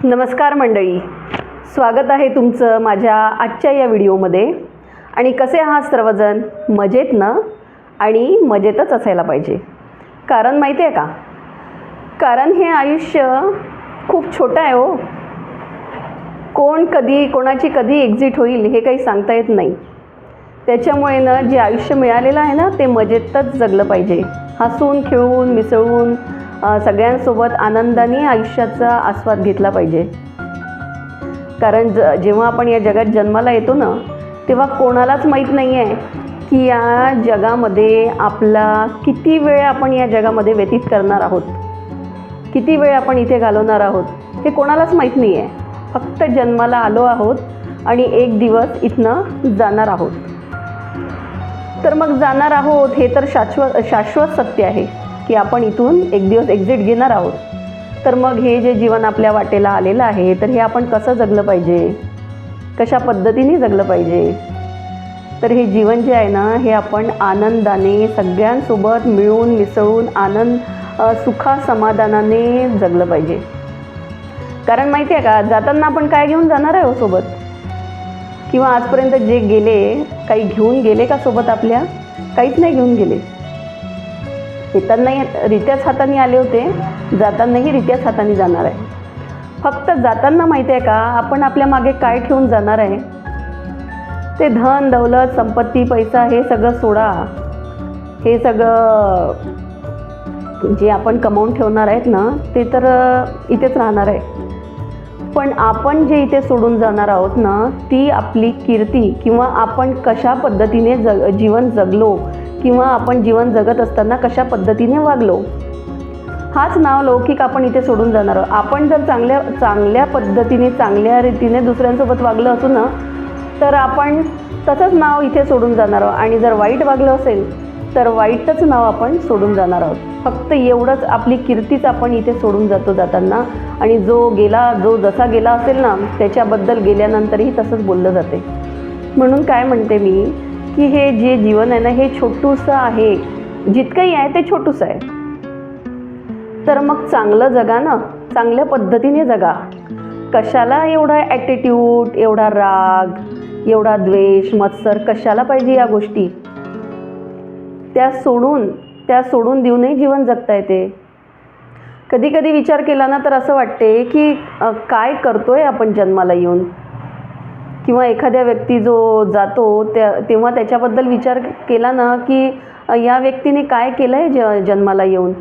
नमस्कार मंडळी, स्वागत आहे तुमचं माझ्या आजच्या या व्हिडिओमध्ये. आणि कसे आहात सर्वजण? मजेत ना? आणि मजेतच असायला पाहिजे. कारण माहिती आहे का, कारण हे आयुष्य खूप छोटं आहे हो. कोणाची कधी एक्झिट होईल हे काही सांगता येत नाही. त्याच्यामुळे ना जे आयुष्य मिळालेलं आहे ना ते मजेतच जगलं पाहिजे. हसून खेळून मिसळून सगळ्यांसोबत आनंदाने आयुष्याचा आस्वाद घेतला पाहिजे. कारण जेव्हा आपण या जगात जन्माला येतो ना तेव्हा कोणालाच माहीत नाही आहे की या जगामध्ये आपला किती वेळ आपण या जगामध्ये व्यतीत करणार आहोत, किती वेळ आपण इथे घालवणार आहोत हे कोणालाच माहीत नाही आहे. फक्त जन्माला आलो आहोत आणि एक दिवस इथनं जाणार आहोत. तर मग जाणार आहोत हे तर शाश्वत सत्य आहे की आपण इथून एक दिवस एक्झिट घेणार आहोत. तर मग हे जे जीवन आपल्या वाटेला आलेलं आहे तर हे आपण कसं जगलं पाहिजे, कशा पद्धतीने जगलं पाहिजे. तर हे जीवन जे आहे ना हे आपण आनंदाने सगळ्यांसोबत मिळून मिसळून सुखा समाधानाने जगलं पाहिजे. कारण माहिती आहे का, जाताना आपण काय घेऊन जाणार आहे हो सोबत? किंवा आजपर्यंत जे गेले काही घेऊन गेले का सोबत आपल्या? काहीच नाही घेऊन गेले. येतानाही रित्याच हाताने आले होते, जातानाही रित्याच हाताने जाणार आहे. फक्त जाताना माहिती आहे का आपण आपल्या मागे काय ठेवून जाणार आहे? ते धन दौलत संपत्ती पैसा हे सगळं सोडा. हे सगळं जे आपण कमावून ठेवणार आहेत ना ते तर इथेच राहणार आहे. पण आपण जे इथे सोडून जाणार आहोत ना ती आपली कीर्ती, किंवा आपण कशा पद्धतीने जीवन जगलो, किंवा आपण जीवन जगत असताना कशा पद्धतीने वागलो, हाच नाव लौकिक आपण इथे सोडून जाणार आहोत. आपण जर चांगल्या पद्धतीने चांगल्या रीतीने दुसऱ्यांसोबत वागलं असू ना तर आपण तसंच नाव इथे सोडून जाणार आहोत. आणि जर वाईट वागलं असेल तर वाईटच नाव आपण सोडून जाणार आहोत. फक्त एवढंच, आपली कीर्तीच आपण इथे सोडून जातो जाताना. आणि जो जसा गेला असेल ना त्याच्याबद्दल गेल्यानंतरही तसंच बोललं जाते. म्हणून काय म्हणते मी की हे जे जीवन आहे ना हे छोटूसं आहे, जितकंही आहे ते छोटूसं आहे. तर मग चांगलं जगा ना, चांगल्या पद्धतीने जगा. कशाला एवढा ॲटिट्यूड, एवढा राग, एवढा द्वेष, मत्सर कशाला पाहिजे? या गोष्टी त्या सोडून देऊनही जीवन जगता येते. कधी कधी विचार केला ना तर असं वाटते की काय करतोय आपण जन्माला येऊन. किंवा एखाद्या व्यक्ती जो जातो तेव्हा त्याच्याबद्दल विचार केला ना की या व्यक्तीने काय केलं आहे जन्माला येऊन.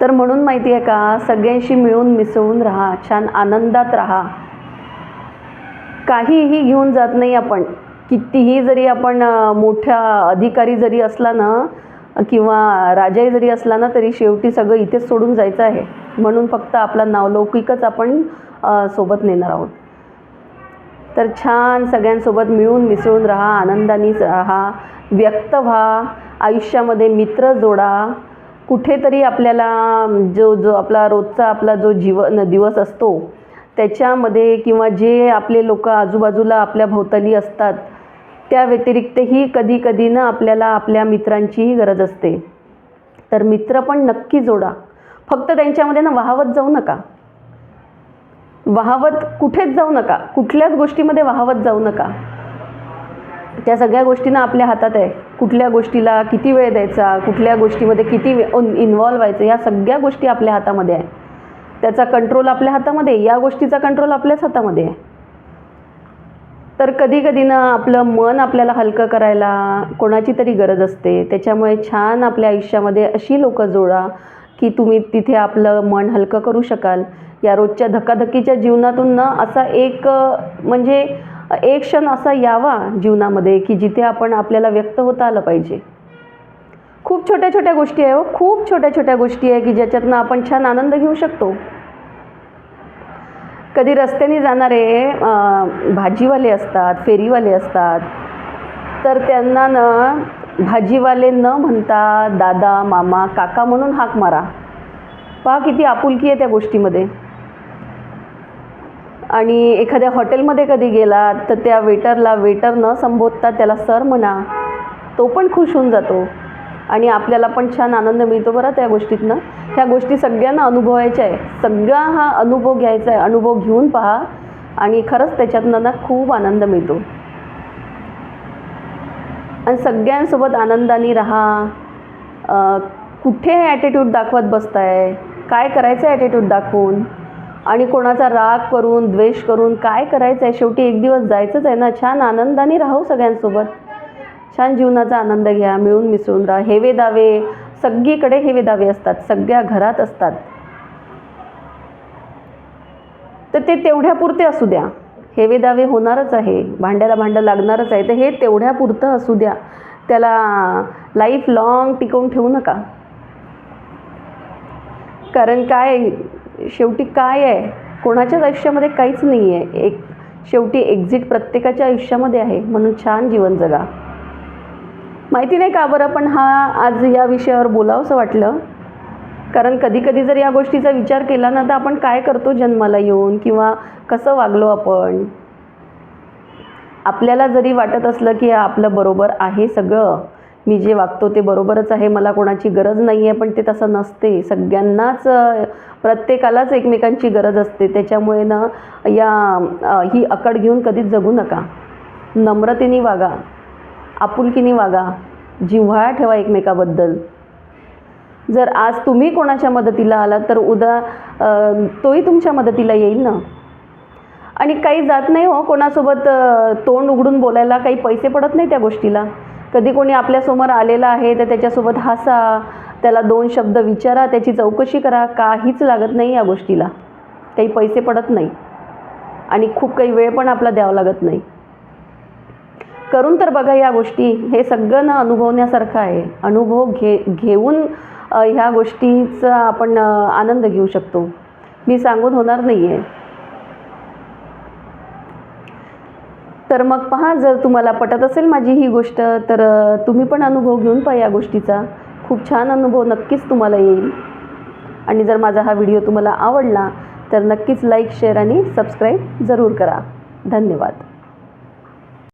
तर म्हणून माहिती आहे का, सगळ्यांशी मिळून मिसळून राहा, छान आनंदात राहा. काहीही घेऊन जात नाही आपण. कितीही जरी आपण मोठा अधिकारी जरी असला ना किंवा राजाही जरी असला ना तरी शेवटी सगळं इथेच सोडून जायचं आहे. म्हणून फक्त आपला नावलौकिकच आपण सोबत नेणार आहोत. तर छान सगळ्यांसोबत मिळून मिसळून राहा, आनंदाने राहा, व्यक्त व्हा. आयुष्यामध्ये मित्र जोडा. कुठेतरी आपल्याला जो आपला रोजचा आपला जो दिवस असतो त्याच्यामध्ये, किंवा जे आपले लोक आजूबाजूला आपल्या भोवताली असतात त्या व्यतिरिक्तही कधी कधी ना आपल्याला आपल्या मित्रांचीही गरज असते. तर मित्र पण नक्की जोडा. फक्त त्यांच्यामध्ये ना वाहवत जाऊ नका. कुठेच जाऊ नका, कुठल्याच गोष्टीमध्ये वाहवत जाऊ नका. त्या सगळ्या गोष्टींना आपल्या हातात आहे. कुठल्या गोष्टीला किती वेळ द्यायचा, कुठल्या गोष्टीमध्ये किती इन्व्हॉल्व व्हायचं, या सगळ्या गोष्टी आपल्या हातामध्ये आहे. त्याचा कंट्रोल आपल्या हातामध्ये, या गोष्टीचा कंट्रोल आपल्याच हातामध्ये आहे. तर कधी कधी ना आपलं मन आपल्याला हलकं करायला कोणाची तरी गरज असते. त्याच्यामुळे छान आपल्या आयुष्यामध्ये अशी लोक जोडा की तुम्ही तिथे आपलं मन हलकं करू शकाल. या रोजच्या धकाधकीच्या जीवनातून ना असा एक क्षण असा यावा जीवनामध्ये की जिथे आपल्याला व्यक्त होता आलं पाहिजे. खूप छोट्या छोट्या गोष्टी आहे हो, खूप छोट्या छोट्या गोष्टी आहे की ज्याच्यातनं आपण छान आनंद घेऊ शकतो. कधी रस्त्याने जाणारे भाजीवाले असतात, फेरीवाले असतात, तर त्यांना ना भाजीवाले न म्हणता दादा, मामा, काका म्हणून हाक मारा. पहा किती आपुलकी आहे त्या गोष्टीमध्ये. आणि एखाद्या हॉटेलमध्ये कधी गेलात तर त्या वेटर न संबोधता त्याला सर म्हणा, तो पण खुश होऊन जातो. आणि आपल्याला पण छान आनंद मिळतो बरं त्या गोष्टीतनं. ह्या गोष्टी सगळ्यांना अनुभवायच्या आहे, सगळा हा अनुभव घ्यायचा आहे. अनुभव घेऊन पहा आणि खरंच त्याच्यातनं ना खूप आनंद मिळतो. आणि सगळ्यांसोबत आनंदाने राहा. कुठे ॲटिट्यूड दाखवत बसताय, काय करायचं ॲटिट्यूड दाखवून आणि कोणाचा राग करून द्वेष करून काय करायचं आहे. शेवटी एक दिवस जायचंच आहे ना. छान आनंदाने राहू सगळ्यांसोबत, छान जीवनाचा आनंद घ्या, मिळून मिसळून राहा. हेवे दावे सगळीकडे हेवे दावे असतात, सगळ्या घरात असतात, तर ते तेवढ्यापुरते असू द्या. हेवे दावे होणारच आहे, भांड्याला भांडं लागणारच आहे, तर हे तेवढ्यापुरतं असू द्या. त्याला लाईफ लॉंग टिकवून ठेवू नका. कारण काय शेवटी काय आहे, कोणाच्याच आयुष्यामध्ये काहीच नाही आहे. शेवटी एक्झिट प्रत्येकाच्या आयुष्यामध्ये आहे. म्हणून छान जीवन जगा. माहिती नाही का बरं, पण आज या विषयावर बोलावंसं वाटलं. कारण कधी कधी जर या गोष्टीचा विचार केला ना, तर आपण काय करतो जन्माला येऊन, किंवा कसं वागलो आपण. आपल्याला जरी वाटत असलं की आपलं बरोबर आहे सगळं, मी जे वागतो ते बरोबरच आहे, मला कोणाची गरज नाही आहे, पण ते तसं नसते. सगळ्यांनाच प्रत्येकालाच एकमेकांची गरज असते. त्याच्यामुळे ना ही अकड घेऊन कधीच जगू नका. नम्रतेने वागा, आपुलकीने वागा, जिव्हाळा ठेवा एकमेकाबद्दल. जर आज तुम्ही कोणाच्या मदतीला आलात तर उद्या तोही तुमच्या मदतीला येईल ना. आणि काही जात नाही हो कोणासोबत तोंड उघडून बोलायला, काही पैसे पडत नाही त्या गोष्टीला. कधी कोणी आपल्यासमोर आलेला आहे तर त्याच्यासोबत हसा, त्याला 2 शब्द विचारा, त्याची चौकशी करा. काहीच लागत नाही या गोष्टीला, काही पैसे पडत नाही आणि खूप काही वेळ पण आपला द्यावा लागत नाही. करून तर बघा या गोष्टी. हे सगळं ना अनुभवण्यासारखं आहे. अनुभव घेऊन ह्या गोष्टीचा आपण आनंद घेऊ शकतो. मी सांगून होणार नाही आहे. तर मग पहा, जर तुम्हाला पटत असेल माझी ही गोष्ट, तर तुम्ही पण अनुभव घेऊन पहा या गोष्टीचा. खूप छान अनुभव नक्कीच तुम्हाला येईल. आणि जर माझा हा व्हिडिओ तुम्हाला आवडला तर नक्कीच लाईक, शेअर आणि सबस्क्राईब जरूर करा. धन्यवाद.